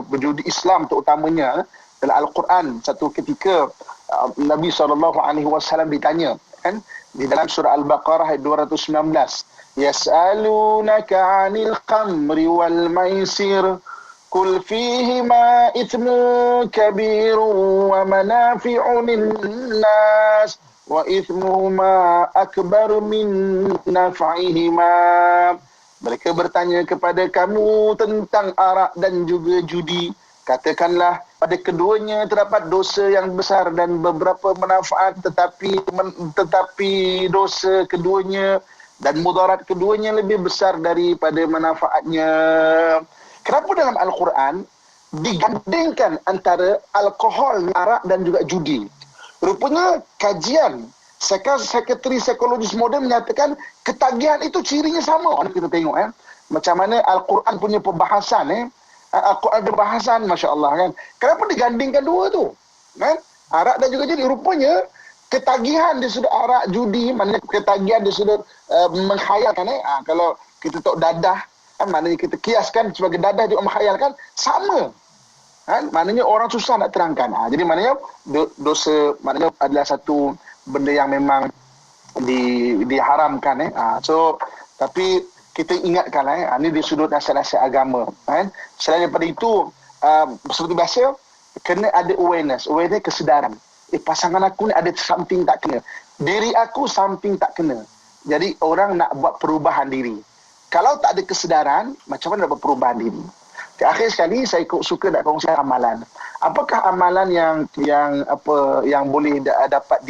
berjudi. Islam terutamanya dalam Al-Quran, satu ketika Nabi SAW ditanya di dalam surah Al-Baqarah ayat 219, yas'alunaka 'anil khamri wal maisir qul fihima ithmun kabirun wa manafi'u lin-nas wa ithmuhuma akbar min naf'ihima. Mereka bertanya kepada kamu tentang arak dan juga judi. Katakanlah, pada keduanya terdapat dosa yang besar dan beberapa manfaat, tetapi dosa keduanya dan mudarat keduanya lebih besar daripada manfaatnya. Kenapa dalam Al-Quran digandingkan antara alkohol, arak dan juga judi. Rupanya kajian Sekretari Psikologis Moden menyatakan ketagihan itu cirinya sama. Kita tengok macam mana Al-Quran punya perbahasan Al-Quran perbahasan, Masya Allah kan. Kenapa digandingkan dua tu? Kan? Arak dan juga judi. Rupanya ketagihan di sudut arak, judi, maknanya ketagihan di sudut menghayalkan. Kalau kita tahu dadah, maknanya kita kiaskan sebagai dadah juga menghayalkan, sama. Kan? Maknanya orang susah nak terangkan. Jadi maknanya dosa maknanya adalah satu benda yang memang diharamkan. So, tapi kita ingatkan ini di sudut nasihat-nasihat agama. Selain daripada itu, seperti biasa, kena ada awareness, kesedaran. Pasangan aku ni ada something tak kena. Diri aku something tak kena. Jadi orang nak buat perubahan diri. Kalau tak ada kesedaran, macam mana nak buat perubahan diri? Akhir sekali saya suka nak kongsikan amalan. Apakah amalan yang boleh dapat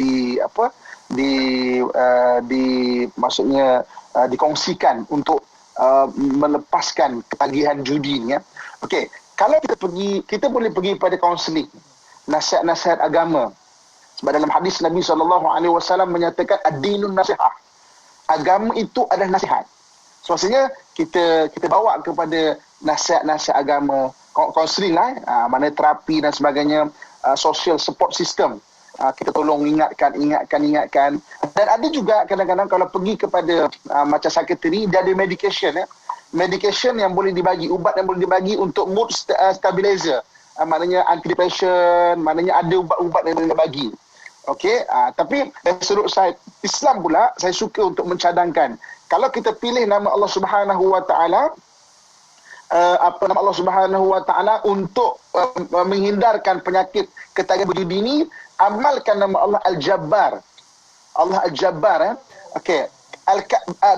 maksudnya dikongsikan untuk melepaskan ketagihan judi ni? Okey, kalau kita boleh pergi pada kaunseling, nasihat-nasihat agama. Sebab dalam hadis Nabi SAW menyatakan ad-dinun nasihah. Agama itu adalah nasihat. So, maksudnya kita bawa kepada nasihat-nasihat agama, kaunseling mana terapi dan sebagainya, social support system. Kita tolong ingatkan. Dan ada juga kadang-kadang kalau pergi kepada macam sekretari, dia ada medication. Medication yang boleh dibagi, ubat yang boleh dibagi untuk mood stabilizer. Maknanya antidepressant, maknanya ada ubat-ubat yang boleh dibagi. Okey, tapi dari sudut saya Islam pula, saya suka untuk mencadangkan, kalau kita pilih nama Allah Subhanahu Wa Taala, nama Allah Subhanahu Wa Taala untuk menghindarkan penyakit ketagihan berjudi ini, amalkan nama Allah Al-Jabbar. Allah Al-Jabbar. Okey,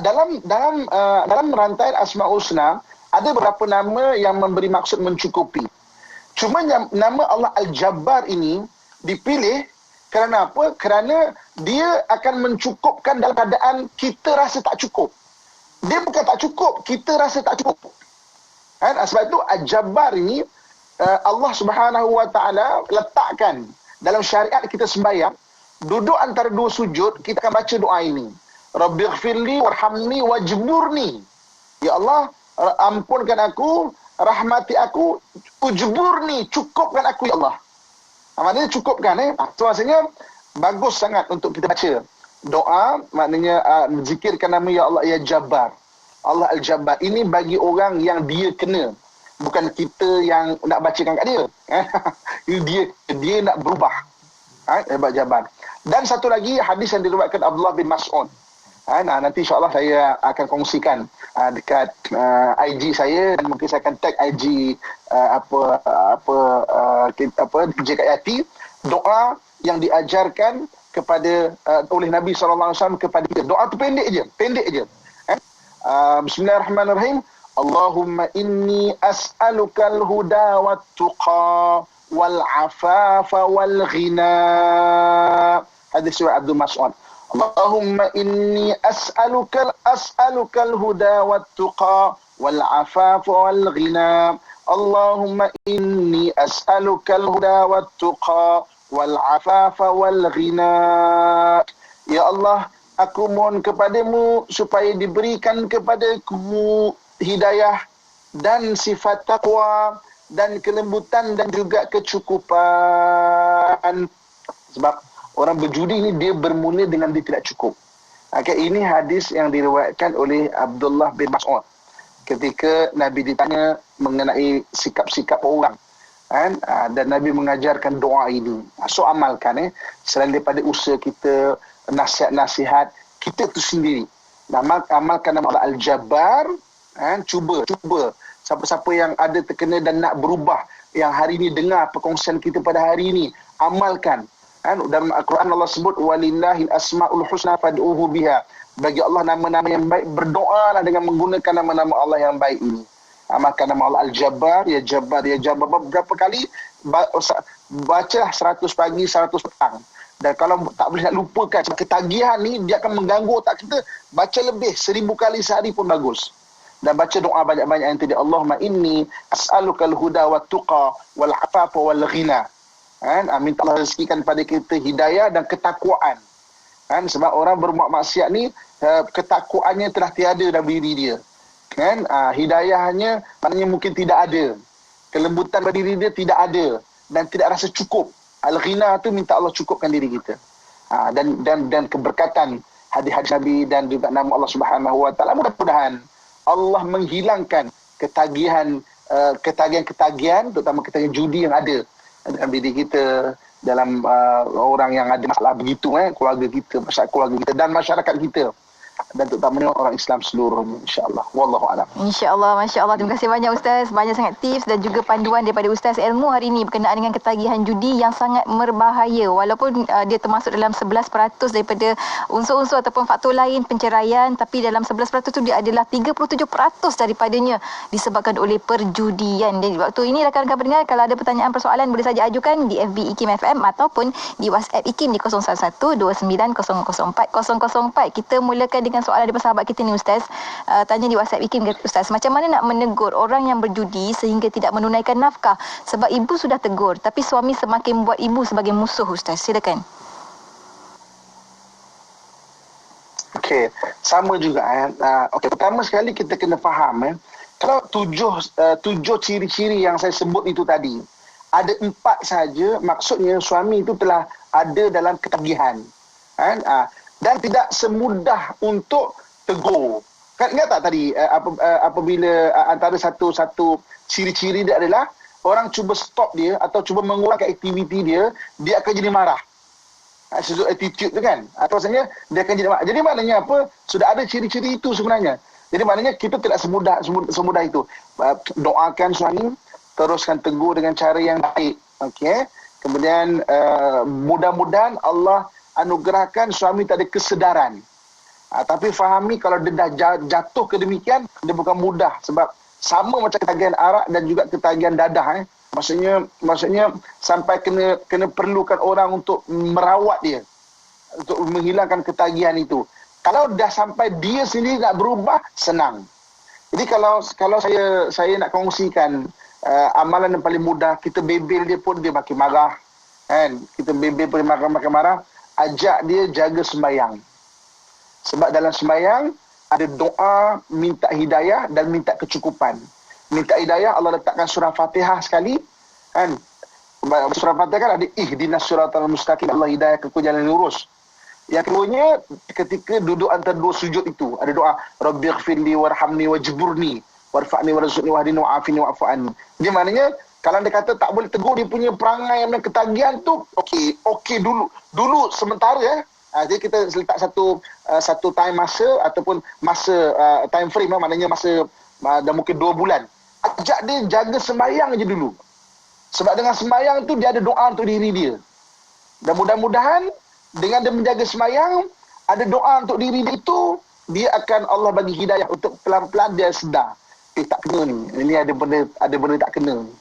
dalam rantaian Asmaul Husna ada beberapa nama yang memberi maksud mencukupi. Cuma nama Allah Al-Jabbar ini dipilih kerana apa? Kerana dia akan mencukupkan dalam keadaan kita rasa tak cukup. Dia bukan tak cukup, kita rasa tak cukup. Sebab itu Al-Jabbar ini Allah Subhanahu Wa Taala letakkan dalam syariat kita sembahyang, duduk antara dua sujud, kita akan baca doa ini. Rabbighfirli warhamni wajburni. Ya Allah, ampunkan aku, rahmati aku, ujburni, cukupkan aku ya Allah. Maknanya cukupkan. So, maksudnya bagus sangat untuk kita baca doa, maknanya zikirkan nama ya Allah ya Jabbar. Allah Al-Jabbar. Ini bagi orang yang dia kena, bukan kita yang nak bacakan kat dia. dia nak berubah. Hebat Jabbar. Dan satu lagi hadis yang diriwayatkan Abdullah bin Mas'ud. Nanti insya-Allah saya akan kongsikan dekat IG saya, dan mungkin saya akan tag IG JKIAT, doa yang diajarkan kepada oleh Nabi SAW kepada kita. Doa tu pendek je. Bismillahirrahmanirrahim. Allahumma inni as'alukal huda wat tuqa wal afafa wal ghina. Hadis riwayat Abdul Mas'ud. Allahumma inni as'alukal huda wat tuqa wal afafa wal ghina. Allahumma inni as'alukal huda wat tuqa wal afafa wal ghina. Ya Allah, aku mohon kepadamu supaya diberikan kepadaku hidayah dan sifat taqwa dan kelembutan dan juga kecukupan. Sebab orang berjudi ini dia bermula dengan dia tidak cukup. Ini hadis yang diriwayatkan oleh Abdullah bin Mas'ud ketika Nabi ditanya mengenai sikap-sikap orang. Dan Nabi mengajarkan doa ini. So amalkan. Selain daripada usaha kita, nasihat-nasihat, kita tu sendiri. Amalkan nama Allah Al-Jabbar. Cuba. Siapa-siapa yang ada terkena dan nak berubah, yang hari ini dengar perkongsian kita pada hari ini, amalkan. Dalam Al-Quran Allah sebut walillahil asmaul husna fad'uhu biha. Bagi Allah nama-nama yang baik, berdoalah dengan menggunakan nama-nama Allah yang baik ini. Amalkan nama Allah Al-Jabbar, ya Jabbar, ya Jabbar. Berapa kali bacalah 100 pagi, 100 petang. Dan kalau tak boleh nak lupakan, ketagihan ni dia akan mengganggu otak kita, baca lebih 1000 kali sehari pun bagus. dan baca doa banyak-banyak yang tadi, Allahumma inni as'alukal huda wat tuqa wal afafa wal ghina. Kan? Minta Allah rezekikan pada kita hidayah dan ketakwaan. Kan? Sebab orang berbuat maksiat ni ketakwaannya telah tiada dalam diri dia. Kan? Hidayahnya maknanya mungkin tidak ada. Kelembutan pada diri dia tidak ada dan tidak rasa cukup. Al-ghina tu minta Allah cukupkan diri kita. Dan keberkatan hadis-hadis Nabi dan juga nama Allah Subhanahu wa taala, mudah-mudahan Allah menghilangkan ketagihan terutama ketagihan judi yang ada dalam diri kita, dalam orang yang ada masalah begitu, keluarga kita, masyarakat keluarga kita dan masyarakat kita, dan terutamanya orang Islam seluruhnya, insya-Allah. Wallahu a'lam.
Insya-Allah, masya-Allah. Terima kasih banyak Ustaz, banyak sangat tips dan juga panduan daripada Ustaz ilmu hari ini berkenaan dengan ketagihan judi yang sangat berbahaya. Walaupun dia termasuk dalam 11% daripada unsur-unsur ataupun faktor lain penceraian, tapi dalam 11% tu dia adalah 37% daripadanya disebabkan oleh perjudian. Dan waktu ini rakan-rakan pendengar, kalau ada pertanyaan persoalan boleh saja ajukan di FB IKIM FM ataupun di WhatsApp IKIM di 01129004 Kita mulakan dengan soalan daripada sahabat kita ni Ustaz. Tanya di WhatsApp IKIM, Ustaz, macam mana nak menegur orang yang berjudi sehingga tidak menunaikan nafkah? Sebab ibu sudah tegur tapi suami semakin buat ibu sebagai musuh, Ustaz. Silakan.
Okey, sama juga pertama sekali kita kena faham kalau tujuh ciri-ciri yang saya sebut itu tadi, ada 4 saja, maksudnya suami itu telah ada dalam ketagihan. Dan tidak semudah untuk tegur. Kan ingat tak tadi apabila antara satu ciri-ciri dia adalah orang cuba stop dia atau cuba mengurangkan aktiviti dia akan jadi marah. Sesuatu attitude tu kan. Maksudnya dia akan jadi marah. Jadi maknanya apa? Sudah ada ciri-ciri itu sebenarnya. Jadi maknanya kita tidak semudah itu. Doakan suami, teruskan tegur dengan cara yang baik. Okey. Kemudian mudah-mudahan Allah anugerahkan suami tak ada kesedaran. Tapi fahami kalau dia dah jatuh ke demikian, dia bukan mudah. Sebab sama macam ketagihan arak dan juga ketagihan dadah. Maksudnya sampai kena perlukan orang untuk merawat dia, untuk menghilangkan ketagihan itu. Kalau dah sampai dia sendiri nak berubah, senang. Jadi kalau saya nak kongsikan amalan yang paling mudah, kita bebel dia pun dia makin marah. Kan? Kita bebel pun dia makin marah. Ajak dia jaga sembahyang. Sebab dalam sembahyang ada doa minta hidayah dan minta kecukupan. Minta hidayah, Allah letakkan surah Fatihah sekali. Kan? Surah Fatihah kan ada ihdinas siratal mustaqim, Allah hidayah ke jalan yang lurus. Yang keduanya, ketika duduk antara dua sujud itu, ada doa Rabbighfirli warhamni wajburni warfa'ni warzuqni wahdini wa'afini wa'fu anni. Dia maknanya kalau dia kata tak boleh tegur dia punya perangai dan ketagihan tu, okey dulu sementara jadi kita letak satu time masa ataupun masa time frame maknanya masa dah mungkin 2 bulan. Ajak dia jaga sembahyang je dulu. Sebab dengan sembahyang tu dia ada doa untuk diri dia. Dan mudah-mudahan dengan dia menjaga sembahyang, ada doa untuk diri dia itu, dia akan Allah bagi hidayah untuk pelan-pelan dia sedar. Tak kena ni. Ini ada benda tak kena ni.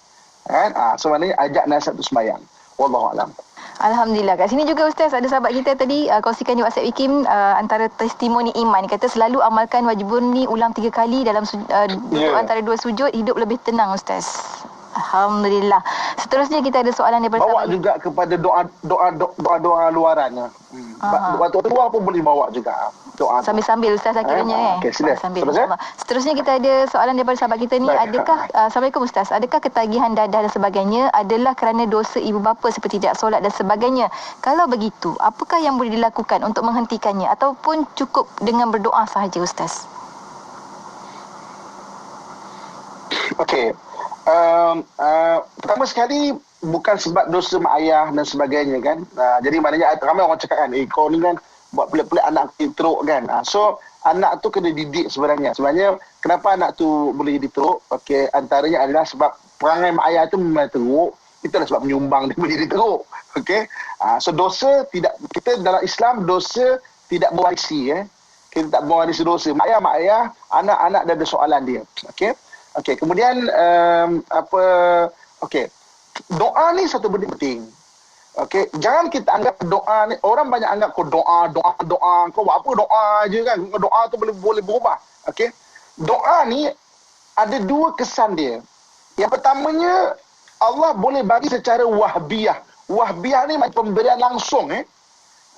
So maknanya ajak nasihat tu sembahyang. Wallahu a'lam.
Alhamdulillah. Kat sini juga Ustaz, ada sahabat kita tadi kongsikan di WhatsApp IKIM antara testimoni iman. Kata selalu amalkan wajibun ni ulang 3 kali dalam duduk antara 2 sujud, hidup lebih tenang Ustaz. Alhamdulillah. Seterusnya kita ada soalan daripada
bawa juga kepada doa luaran. Waktu luar pun boleh bawa juga doa.
Sambil-sambil Ustaz akhirnya
Okey, sila.
Seterusnya kita ada soalan daripada sahabat kita ni. Adakah Assalamualaikum Ustaz, adakah ketagihan dadah dan sebagainya adalah kerana dosa ibu bapa seperti tidak solat dan sebagainya? Kalau begitu, apakah yang boleh dilakukan untuk menghentikannya ataupun cukup dengan berdoa sahaja Ustaz?
Okey. Pertama sekali bukan sebab dosa mak ayah dan sebagainya kan. Jadi maknanya ramai orang cakap kan, kau ni kan buat pelik-pelik anak teruk kan. So anak tu kena didik sebenarnya. Sebenarnya kenapa anak tu boleh jadi teruk? Okey, antaranya adalah sebab perangai mak ayah tu memang teruk. Itulah sebab menyumbang dia boleh jadi teruk. Okey. So dosa tidak, kita dalam Islam dosa tidak mewarisi Kita tak mewarisi dosa. Mak ayah, anak-anak dah ada soalan dia. Okey. Okey, kemudian doa ni satu benda penting. Okey, jangan kita anggap doa ni, orang banyak anggap kau doa, kau buat apa doa je kan, doa tu boleh berubah. Okey. doa ni ada dua kesan dia. Yang pertamanya, Allah boleh bagi secara wahbiyah. Wahbiyah ni macam pemberian langsung.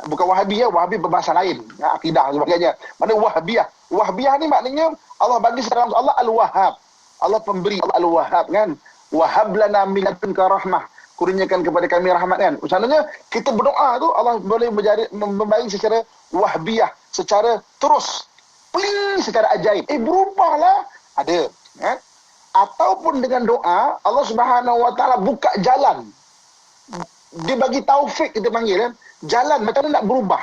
Bukan wahabi ya, wahabi berbahasa lain. Akidah dan sebagainya. Mana wahbiyah. Wahbiyah ni maknanya Allah bagi secara langsung. Allah Al-Wahhab. Allah pemberi, Allah Al-Wahhab kan. Wahab lana min ladunka rahmah. Kurniakan kepada kami rahmat kan. Maksudnya kita berdoa tu Allah boleh memberi secara wahbiyah. Secara terus. Pling secara ajaib. Berubahlah. Ada. Kan? Ataupun dengan doa, Allah Subhanahu Wa Taala buka jalan. Dia bagi taufik, kita panggil kan. Jalan macam mana nak berubah.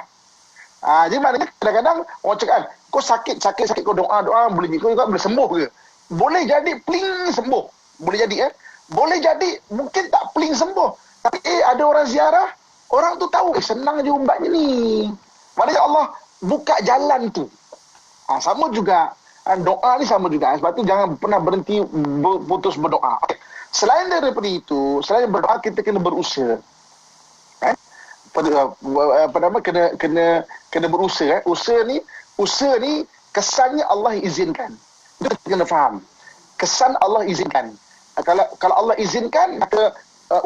Jadi maknanya kadang-kadang orang cakap, kau sakit kau doa boleh sembuh ke? Boleh jadi pling sembuh. Boleh jadi boleh jadi mungkin tak pling sembuh. Tapi ada orang ziarah, orang tu tahu senang je ubatnya ni. Maknanya Allah buka jalan tu. Sama juga doa ni sama juga. Sebab tu jangan pernah berhenti putus berdoa. Selain daripada itu, selain berdoa kita kena berusaha. Apa nama kena berusaha. Usaha ni kesannya Allah izinkan. Itu kita kena faham. Kesan Allah izinkan. Kalau Allah izinkan, maka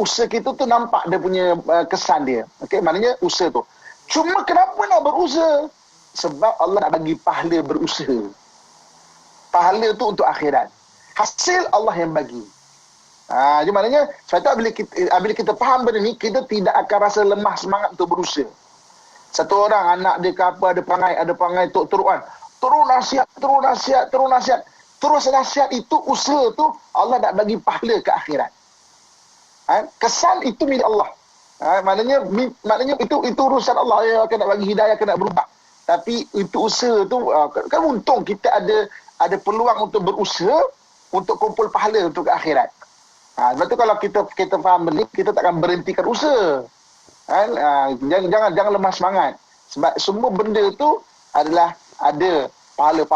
usaha kita tu nampak dia punya kesan dia. Okey, maknanya usaha tu. Cuma kenapa nak berusaha? Sebab Allah nak bagi pahala berusaha. Pahala tu untuk akhirat. Hasil Allah yang bagi. Jadi maknanya sebab tu bila kita faham benda ni, kita tidak akan rasa lemah semangat untuk berusaha. Satu orang anak dia ke apa ada perangai tok-tokan. Terus nasihat. Terus nasihat itu, usaha tu Allah nak bagi pahala ke akhirat. Kesan itu milik Allah. Maknanya itu urusan Allah yang akan nak bagi hidayah, akan nak berubah. Tapi itu usaha tu kan untung kita ada peluang untuk berusaha untuk kumpul pahala untuk ke akhirat. Sebab tu kalau kita faham benda ni, kita tak akan berhentikan usaha. Jangan lemah semangat. Sebab semua benda tu adalah ada pahala